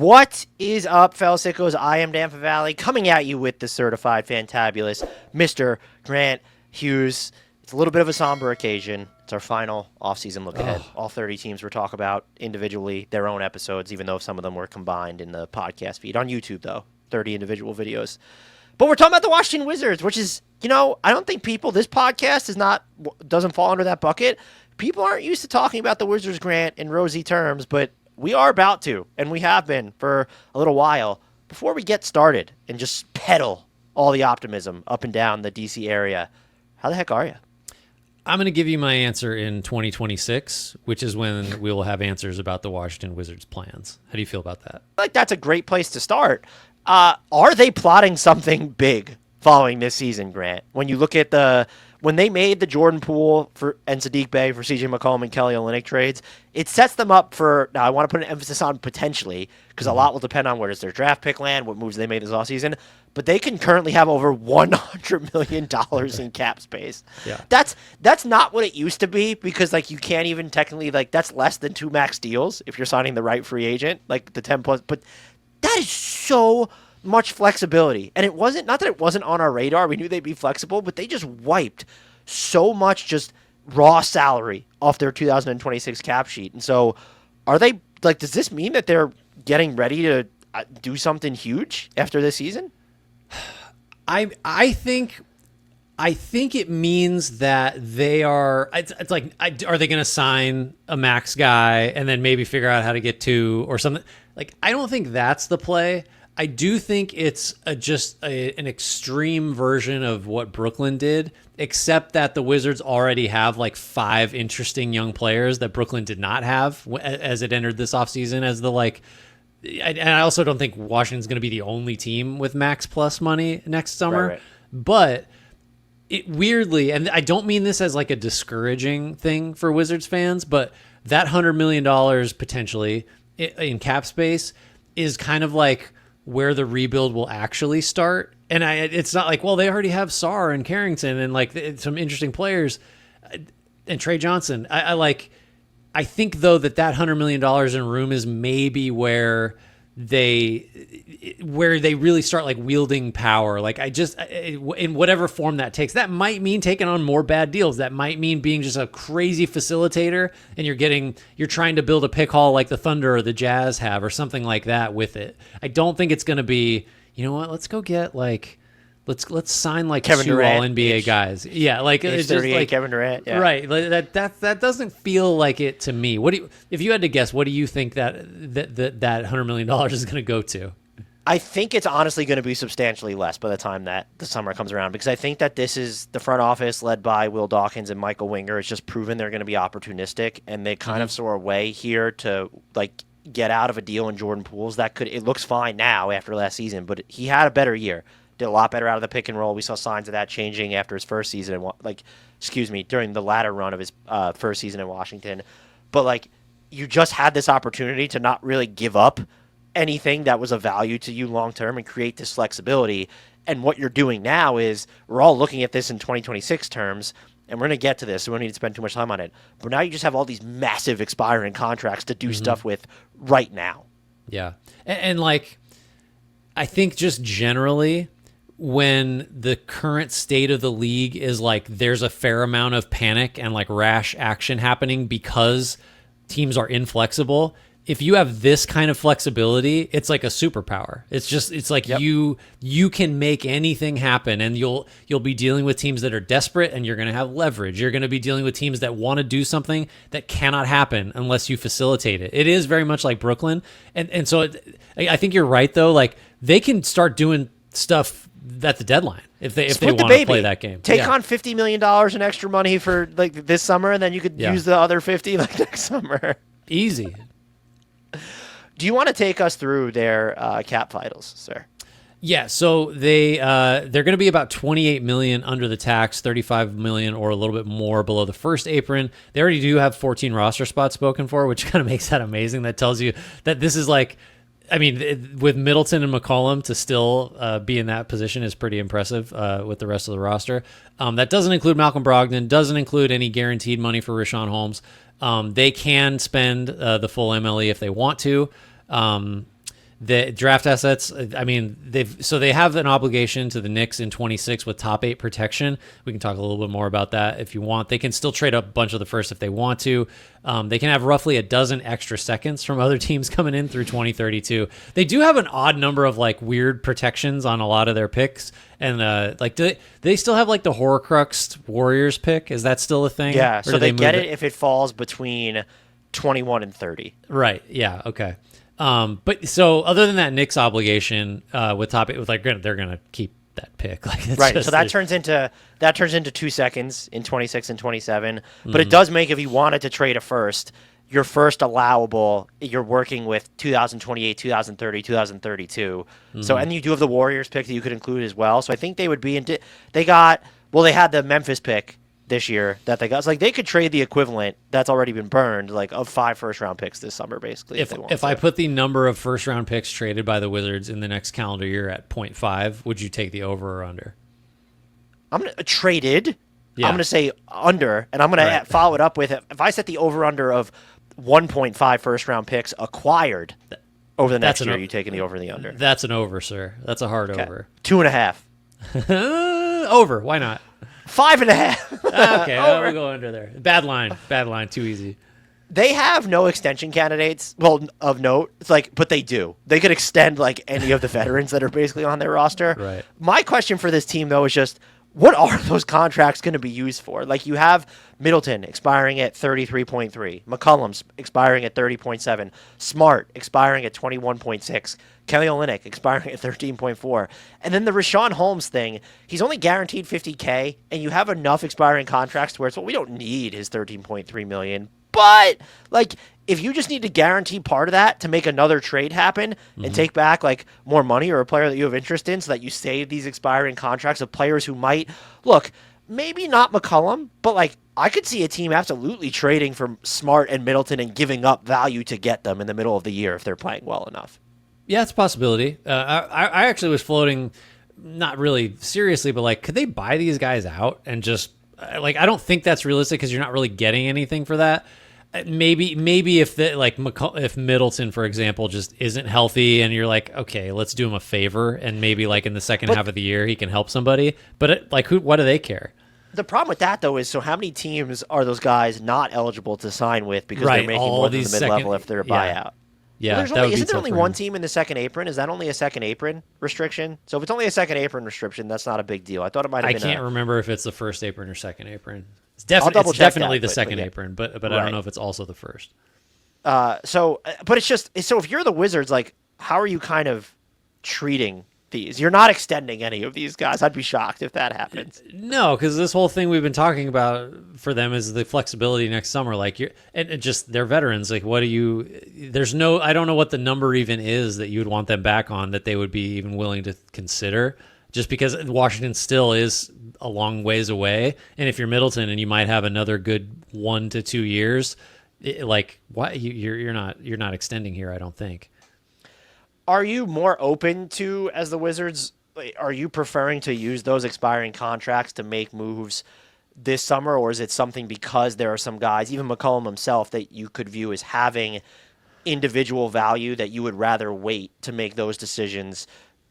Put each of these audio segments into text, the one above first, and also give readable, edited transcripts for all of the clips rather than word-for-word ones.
What is up, fellow sickos? I am Dan Favale, coming at you with the certified fantabulous Mr. Grant Hughes. It's a little bit of a somber occasion. It's our final offseason look ahead. All 30 teams we're talking about individually, their own episodes, even though some of them were combined in the podcast feed. On YouTube, though, 30 individual videos. But we're talking about the Washington Wizards, which is, I don't think this podcast doesn't fall under that bucket. People aren't used to talking about the Wizards, Grant, in rosy terms, but we are about to, and we have been for a little while. Before we get started and just peddle all the optimism up and down the DC area, how the heck are you? I'm going to give you my answer in 2026, which is when we will have answers about the Washington Wizards' plans. How do you feel about that? That's a great place to start. Are they plotting something big following this season, Grant? When you look at when they made the Jordan Poole and Sadiq Bey for CJ McCollum and Kelly Olynyk trades, it sets them up for, now I want to put an emphasis on potentially, because a lot will depend on where does their draft pick land, what moves they made this offseason, but they can currently have over $100 million in cap space. Yeah. That's not what it used to be, because you can't even technically, that's less than 2 max deals if you're signing the right free agent, the 10 plus, but that is so much flexibility. And it wasn't, not that it wasn't on our radar, we knew they'd be flexible, but they just wiped so much just raw salary off their 2026 cap sheet. And so are they, does this mean that they're getting ready to do something huge after this season? I think it means that they are, it's like, are they going to sign a max guy and then maybe figure out how to get 2 or something? I don't think that's the play. I do think it's an extreme version of what Brooklyn did, except that the Wizards already have 5 interesting young players that Brooklyn did not have as it entered this offseason as and I also don't think Washington's going to be the only team with max plus money next summer. Right. But it weirdly, and I don't mean this as a discouraging thing for Wizards fans, but that $100 million potentially in cap space is kind of where the rebuild will actually start. And it's not they already have Sarr and Carrington and some interesting players and Trey Johnson. I think though that $100 million in room is maybe where they really start wielding power. In whatever form that takes, that might mean taking on more bad deals. That might mean being just a crazy facilitator and you're trying to build a pick haul like the Thunder or the Jazz have or something like that with it. I don't think it's going to be, let's go get let's sign Kevin 2 Durant, all-NBA guys. Yeah, it's 38 Kevin Durant. Yeah. Right. That doesn't feel like it to me. If you had to guess, what do you think that $100 million is going to go to? I think it's honestly going to be substantially less by the time that the summer comes around, because I think that this is the front office led by Will Dawkins and Michael Winger. It's just proven they're going to be opportunistic, and they kind of saw a way here to get out of a deal in Jordan Poole's it looks fine now after last season, but he had a better year. Did a lot better out of the pick and roll. We saw signs of that changing after his first season, during the latter run of his first season in Washington. But you just had this opportunity to not really give up anything that was of value to you long term and create this flexibility. And what you're doing now is we're all looking at this in 2026 terms, and we're going to get to this, so we don't need to spend too much time on it. But now you just have all these massive expiring contracts to do stuff with right now. Yeah, and I think just generally, when the current state of the league is there's a fair amount of panic and rash action happening because teams are inflexible. If you have this kind of flexibility, it's like a superpower. Yep. You can make anything happen, and you'll be dealing with teams that are desperate, and you're going to have leverage. You're going to be dealing with teams that want to do something that cannot happen unless you facilitate it. It is very much like Brooklyn, and so I think you're right though. They can start doing stuff at the deadline if they want to play that game. Take on $50 million in extra money for this summer, and then you could use the other 50 next summer. Easy. Do you want to take us through their cap vitals, sir? Yeah, so they're going to be about $28 million under the tax, $35 million or a little bit more below the first apron. They already do have 14 roster spots spoken for, which kind of makes that amazing. That tells you that this is with Middleton and McCollum to still be in that position is pretty impressive with the rest of the roster. That doesn't include Malcolm Brogdon, doesn't include any guaranteed money for Richaun Holmes. They can spend the full MLE if they want to. The draft assets, I mean, they have an obligation to the Knicks in 26 with top 8 protection. We can talk a little bit more about that if you want. They can still trade up a bunch of the first if they want to. They can have roughly a dozen extra seconds from other teams coming in through 2032. They do have an odd number of like weird protections on a lot of their picks. And like, do they still have like the Horcruxed Warriors pick? Is that still a thing? Yeah, Or so do they move get it if it falls between 21 and 30. Right. Yeah. Okay. But so other than that Knicks obligation with top 8, with like they're gonna keep that pick. Like it's Right. just, So that turns into 2 seconds in 26 and 27. But it does make, if you wanted to trade a first, your first allowable, you're working with 2028, 2030, 2032. So, and you do have the Warriors pick that you could include as well. So I think they would be they had the Memphis pick this year that they got. It's like they could trade the equivalent that's already been burned, like of 5 first-round picks this summer, basically. If I put the number of first round picks traded by the Wizards in the next calendar year at 0.5, would you take the over or under? I'm gonna traded. Yeah. I'm gonna say under, and I'm gonna follow it up with, if I set the over/under of 1.5 first-round picks acquired over the next year, you taking the over and the under? That's an over, sir. That's a hard over. 2.5. Over. Why not? 5.5. Okay, we'll go under there. Bad line. Too easy. They have no extension candidates, well, of note. It's like, but they do. They could extend like any of the veterans that are basically on their roster. Right. My question for this team, though, is just, what are those contracts going to be used for? Like, you have Middleton expiring at 33.3, McCollum's expiring at 30.7, Smart expiring at 21.6, Kelly Olynyk expiring at 13.4, and then the Rashawn Holmes thing. He's only guaranteed $50K, and you have enough expiring contracts where it's, well, we don't need his $13.3 million. But like, if you just need to guarantee part of that to make another trade happen and take back like more money or a player that you have interest in, so that you save these expiring contracts of players who might look, maybe not McCollum, but like, I could see a team absolutely trading for Smart and Middleton and giving up value to get them in the middle of the year if they're playing well enough. Yeah, it's a possibility. I actually was floating, not really seriously, but like, could they buy these guys out and just like, I don't think that's realistic because you're not really getting anything for that. Maybe if if Middleton, for example, just isn't healthy and you're like, okay, let's do him a favor, and maybe like in the second half of the year he can help somebody. But what do they care? The problem with that, though, is so how many teams are those guys not eligible to sign with because they're making more than the mid-level if they're a buyout? Yeah, isn't there only one team in the second apron? Is that only a second apron restriction? So if it's only a second apron restriction, that's not a big deal. I thought it might have been. I can't remember if it's the first apron or second apron. It's definitely the second apron, but I don't know if it's also the first. But it's just, so if you're the Wizards, like, how are you kind of treating these? You're not extending any of these guys. I'd be shocked if that happens. No, because this whole thing we've been talking about for them is the flexibility next summer. Like, and just they're veterans. Like, I don't know what the number even is that you would want them back on that they would be even willing to consider. Just because Washington still is a long ways away, and if you're Middleton and you might have another good 1 to 2 years, you're not extending here. I don't think. Are you more open to, as the Wizards, are you preferring to use those expiring contracts to make moves this summer, or is it something because there are some guys, even McCollum himself, that you could view as having individual value that you would rather wait to make those decisions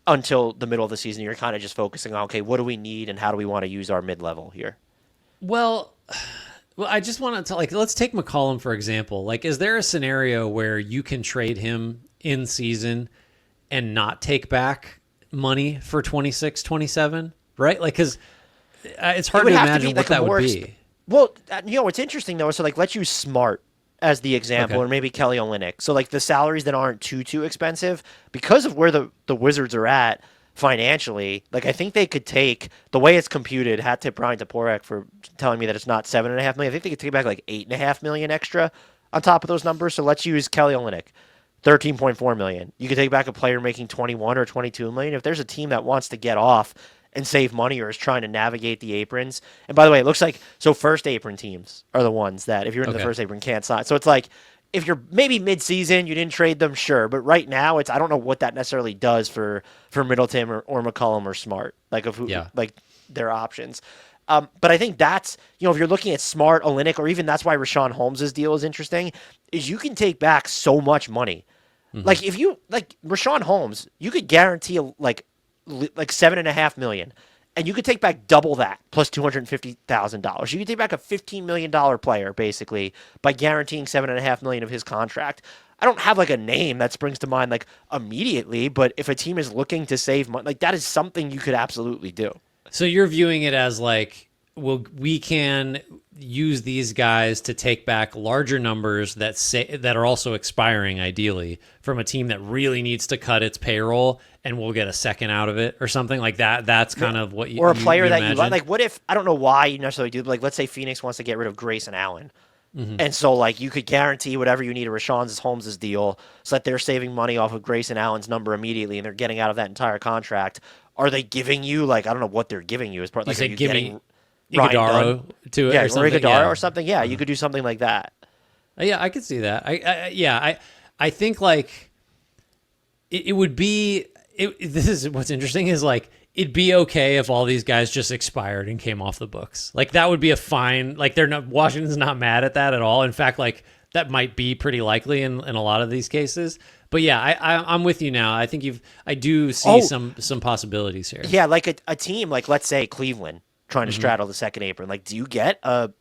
until the middle of the season? You're kind of just focusing on, okay, what do we need and how do we want to use our mid-level here? Well, I just want to let's take McCollum, for example. Like, is there a scenario where you can trade him in season and not take back money for 26, 27, right? Like, because it's hard to imagine what that would be. Well, what's interesting, though, is so, like, let's use Smart as the example, or maybe Kelly Olynyk. So, like, the salaries that aren't too expensive, because of where the Wizards are at financially, like, I think they could take, the way it's computed, hat tip Brian Toporek for telling me that it's not $7.5 million. I think they could take back like $8.5 million extra on top of those numbers. So let's use Kelly Olynyk, $13.4 million. You could take back a player making $21 or $22 million. If there's a team that wants to get off and save money or is trying to navigate the aprons. And by the way, it looks like, so first apron teams are the ones that, if you're into the first apron, can't sign. So it's like, if you're maybe mid-season, you didn't trade them, sure. But right now, I don't know what that necessarily does for Middleton or McCollum or Smart, like like their options. But I think that's, if you're looking at Smart, Olynyk, or even that's why Rashawn Holmes' deal is interesting, is you can take back so much money. Like if you like Rashawn Holmes, you could guarantee like 7.5 million, and you could take back double that plus $250,000. You could take back a $15 million player basically by guaranteeing 7.5 million of his contract. I don't have like a name that springs to mind like immediately, but if a team is looking to save money, like that is something you could absolutely do. So you're viewing it as like, well, we can use these guys to take back larger numbers that are also expiring, ideally, from a team that really needs to cut its payroll, and we'll get a second out of it or something like that. That's kind of what you or a player that imagine? you like. What if, I don't know why you necessarily do, but like let's say Phoenix wants to get rid of Grayson Allen. And so, like, you could guarantee whatever you need of Rashawn Holmes' deal so that they're saving money off of Grayson Allen's number immediately and they're getting out of that entire contract. Are they giving you, like, I don't know what they're giving you as part, like, are you getting Iguodaro to it, yeah, or something? Iguodaro or something? Yeah, you could do something like that. Yeah, I could see that. I think, like, it would be, this is what's interesting is, like, it'd be okay if all these guys just expired and came off the books. Like, that would be a fine, like, Washington's not mad at that at all. In fact, like, that might be pretty likely in a lot of these cases. But yeah, I'm with you now. I think I do see some possibilities here. Yeah, like a team, like let's say Cleveland trying to straddle the second apron. Like, do you get a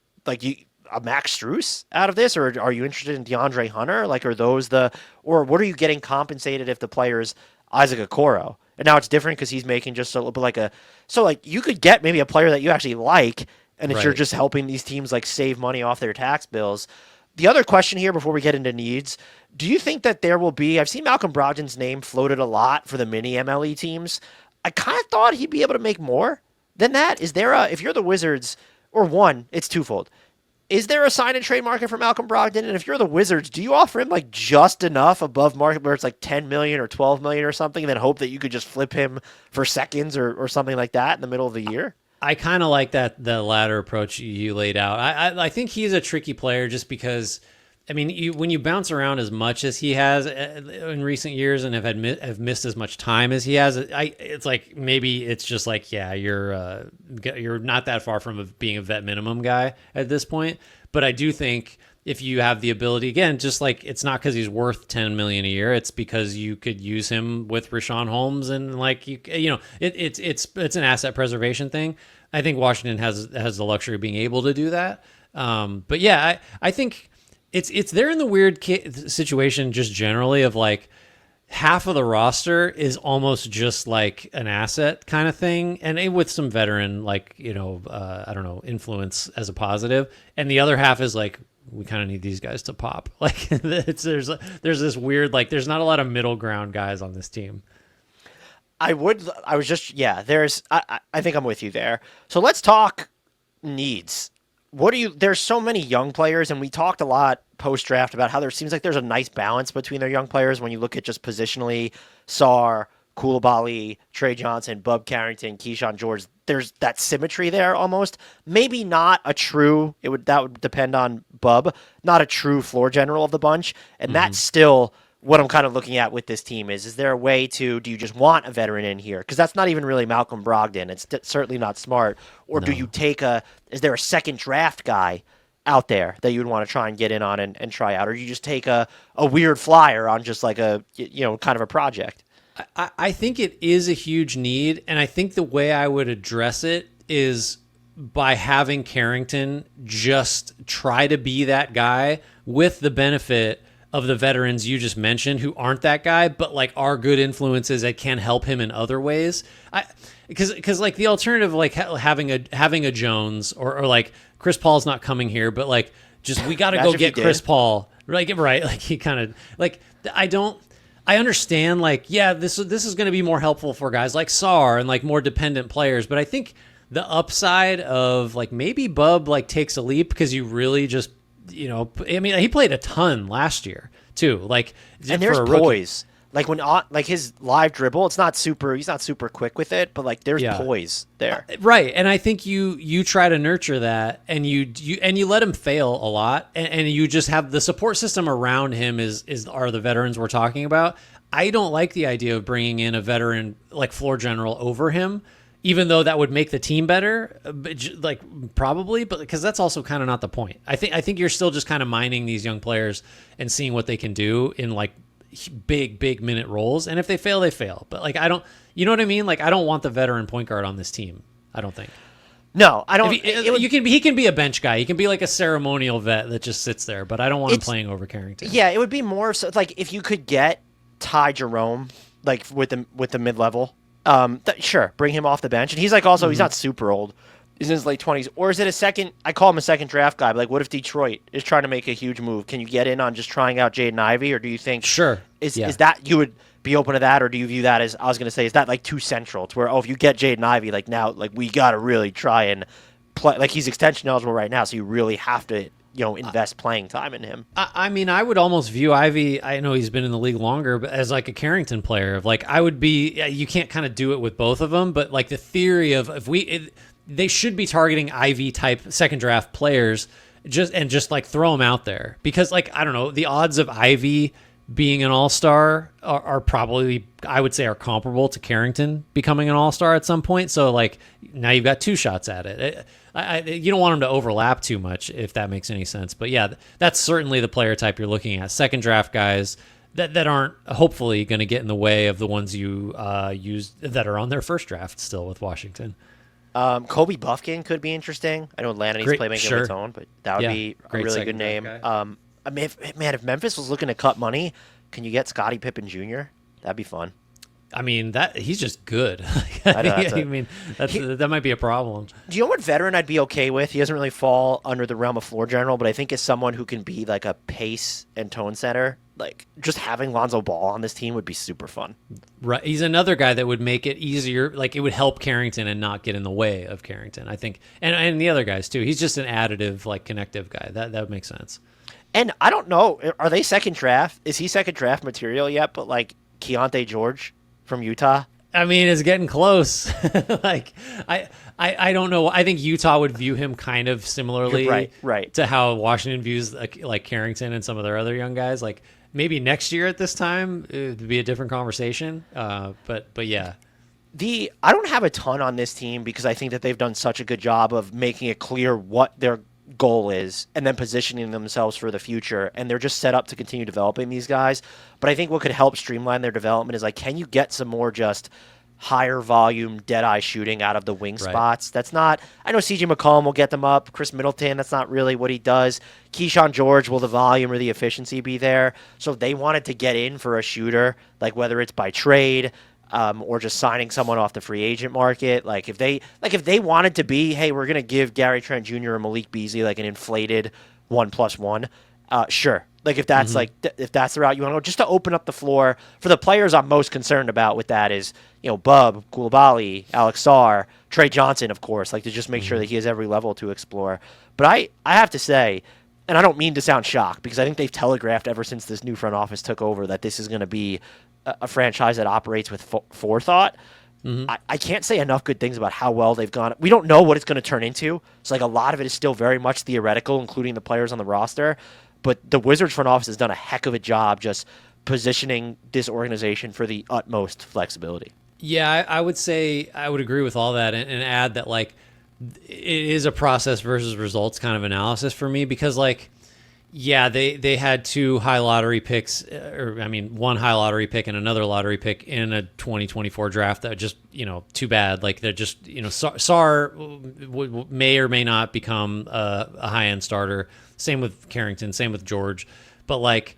Max Strus out of this, or are you interested in DeAndre Hunter? Like, are those or what are you getting compensated if the player's Isaac Okoro? And now it's different because he's making just a little bit like you could get maybe a player that you actually like, and if you're just helping these teams like save money off their tax bills. The other question here before we get into needs, do you think that there will be, I've seen Malcolm Brogdon's name floated a lot for the mini MLE teams. I kind of thought he'd be able to make more than that. Is there if you're the Wizards, or one, it's twofold. Is there a sign and trade market for Malcolm Brogdon? And if you're the Wizards, do you offer him like just enough above market where it's like 10 million or 12 million or something, and then hope that you could just flip him for seconds or something like that in the middle of the year? I kind of like the latter approach you laid out. I think he's a tricky player just because, I mean, when you bounce around as much as he has in recent years and have missed as much time as he has, it's like maybe it's just like, yeah, you're not that far from being a vet minimum guy at this point. But I do think if you have the ability, again, just like it's not because he's worth 10 million a year, it's because you could use him with Rashawn Holmes, and like it's an asset preservation thing. I think Washington has the luxury of being able to do that. But yeah, I think it's they're in the weird situation just generally of like half of the roster is almost just like an asset kind of thing, and with some veteran I don't know, influence as a positive, and the other half is like, we kind of need these guys to pop. Like there's this weird, like, there's not a lot of middle ground guys on this team. I think I'm with you there. So let's talk needs. There's so many young players, and we talked a lot post-draft about how there seems like there's a nice balance between their young players when you look at just positionally, Sarr, Koulibaly, Trey Johnson, Bub Carrington, Keyshawn George. There's that symmetry there almost. Maybe not a true, that would depend on Bub, not a true floor general of the bunch. And that's still what I'm kind of looking at with this team is there a way do you just want a veteran in here? Because that's not even really Malcolm Brogdon. It's certainly not smart. Or do you take is there a second draft guy out there that you would want to try and get in on and try out? Or do you just take a weird flyer on just like a, kind of a project? I think it is a huge need, and I think the way I would address it is by having Carrington just try to be that guy with the benefit of the veterans you just mentioned who aren't that guy, but like are good influences that can help him in other ways. Because like the alternative, like having a Jones or like Chris Paul's not coming here, but like just we got to go get Chris Paul, right? Like he kind of like I understand, like, yeah, this is going to be more helpful for guys like Sarr and like more dependent players, but I think the upside of like maybe Bub like takes a leap because you really just, I mean, he played a ton last year too, like, and there's poise. Like like his live dribble, he's not super quick with it, but like there's poise there. Right. And I think you try to nurture that, and you let him fail a lot, and you just have the support system around him are the veterans we're talking about. I don't like the idea of bringing in a veteran like floor general over him, even though that would make the team better, like probably, but because that's also kind of not the point. I think you're still just kind of mining these young players and seeing what they can do in like big minute roles, and if they fail, they fail. But like I don't, you know what I mean? Like I don't want the veteran point guard on this team. I don't think. No, I don't. He can be a bench guy. He can be like a ceremonial vet that just sits there. But I don't want him playing over Carrington. Yeah, it would be more so like if you could get Ty Jerome like with the mid level. Sure, bring him off the bench, and he's like also he's not super old. He's in his late 20s, or is it a second? I call him a second draft guy. But like, what if Detroit is trying to make a huge move? Can you get in on just trying out Jaden Ivey, or do you think is that you would be open to that, or do you view that as I was going to say is that like too central to where if you get Jaden Ivey like now like we got to really try and play like he's extension eligible right now, so you really have to invest playing time in him. I mean, I would almost view Ivy. I know he's been in the league longer, but as like a Carrington player of like I would be. You can't kind of do it with both of them, but like the theory of they should be targeting Ivy type second draft players just like throw them out there because like I don't know the odds of Ivy being an all-star are probably I would say are comparable to Carrington becoming an all-star at some point. So like now you've got two shots at it. You don't want them to overlap too much if that makes any sense. But yeah, that's certainly the player type you're looking at. Second draft guys that aren't hopefully going to get in the way of the ones you use that are on their first draft still with Washington. Kobe Buffkin could be interesting. I know Atlanta needs playmaking of its own, but that would be a really good name. I mean, if Memphis was looking to cut money, can you get Scottie Pippen Jr.? That'd be fun. I mean, he's just good. That might be a problem. Do you know what veteran I'd be okay with? He doesn't really fall under the realm of floor general, but I think as someone who can be like a pace and tone setter, like just having Lonzo Ball on this team would be super fun. Right, he's another guy that would make it easier. Like it would help Carrington and not get in the way of Carrington. I think, and the other guys too. He's just an additive, like connective guy. That would make sense. And I don't know, are they second draft? Is he second draft material yet? But like Keontae George from Utah. I mean, it's getting close. Like I don't know. I think Utah would view him kind of similarly, right, to how Washington views like Carrington and some of their other young guys. Like maybe next year at this time it would be a different conversation. But yeah. I don't have a ton on this team because I think that they've done such a good job of making it clear what their goal is and then positioning themselves for the future, and they're just set up to continue developing these guys. But I think what could help streamline their development is like, can you get some more just higher volume dead eye shooting out of the wing spots? That's not, I know CJ McCollum will get them up. Chris Middleton, that's not really what he does. Keyshawn George, will the volume or the efficiency be there? So if they wanted to get in for a shooter, like whether it's by trade or just signing someone off the free agent market, like if they wanted to be, hey, we're gonna give Gary Trent Jr. and Malik Beasley like an inflated 1+1, sure. Like if that's if that's the route you want to go, just to open up the floor for the players I'm most concerned about with that is Bub, Coulibaly, Alex Sarr, Trey Johnson, of course, like to just make sure that he has every level to explore. But I have to say, and I don't mean to sound shocked because I think they've telegraphed ever since this new front office took over that this is going to be a franchise that operates with forethought. I can't say enough good things about how well they've gone. We don't know what it's going to turn into. So like a lot of it is still very much theoretical, including the players on the roster. But the Wizards front office has done a heck of a job just positioning this organization for the utmost flexibility. Yeah, I would say I would agree with all that and add that like it is a process versus results kind of analysis for me because like, yeah, they had two high lottery picks, one high lottery pick and another lottery pick in a 2024 draft that just, too bad. Like they're just, Sarr may or may not become a high end starter. Same with Carrington, same with George. But like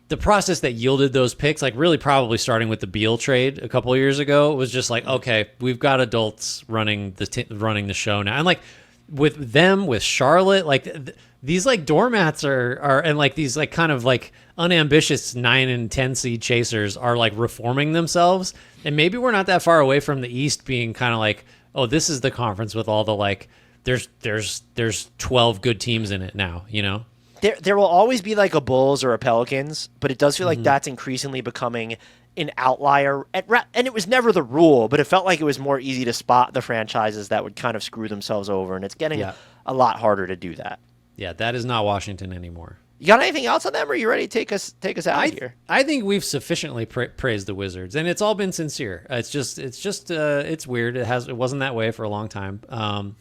the process that yielded those picks, like really probably starting with the Beal trade a couple of years ago, was just like, okay, we've got adults running the show now. And like with Charlotte, like these like doormats are and like these like kind of like unambitious 9 and 10 seed chasers are like reforming themselves. And maybe we're not that far away from the East being kind of like, oh, this is the conference with all the like, there's 12 good teams in it now, There will always be like a Bulls or a Pelicans, but it does feel like that's increasingly becoming an outlier. And it was never the rule, but it felt like it was more easy to spot the franchises that would kind of screw themselves over, and it's getting a lot harder to do that. Yeah, that is not Washington anymore. You got anything else on them, or are you ready to take us out of here? I think we've sufficiently praised the Wizards, and it's all been sincere. It's weird. It wasn't that way for a long time.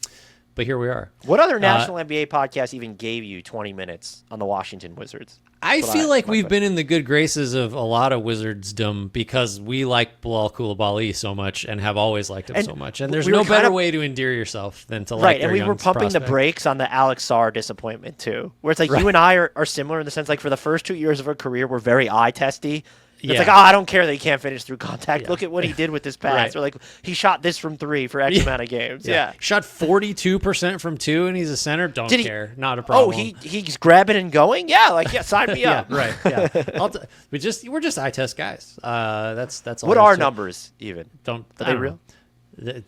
But here we are. What other national NBA podcast even gave you 20 minutes on the Washington Wizards? I That's what feel like my we've question. been in the good graces of a lot of Wizardsdom because we like Bilal Coulibaly so much and have always liked him And so much. And there's we were no better kind of- way to endear yourself than to like Right, their and we were young pumping the prospect. brakes on the Alex Sarr disappointment too, where it's like Right. you and I are similar in the sense like for the first 2 years of our career, we're very eye testy. It's Yeah. like, oh, I don't care that he can't finish through contact. Yeah. Look at what he did with this pass. Right. Or like he shot this from 3 for X amount of games. Yeah. Shot 42% from 2 and he's a center. Don't Did he- care. Not a Oh, problem. he's grabbing and going. Yeah, like sign me yeah, up. right. Yeah. We're just eye test guys. That's all. What there is are to it. numbers even? Don't Are I they don't real?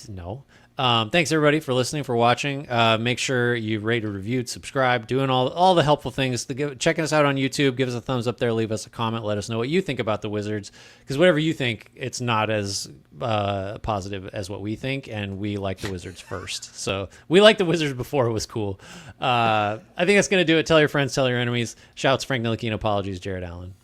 know. No. Thanks everybody for listening, for watching. Make sure you rate, reviewed, subscribe, doing all the helpful things. Checking us out on YouTube, give us a thumbs up there, leave us a comment, let us know what you think about the Wizards. Because whatever you think, it's not as positive as what we think, and we like the Wizards first. So we liked the Wizards before it was cool. I think that's gonna do it. Tell your friends, tell your enemies. Shouts Frank Ntilikina, apologies Jared Allen.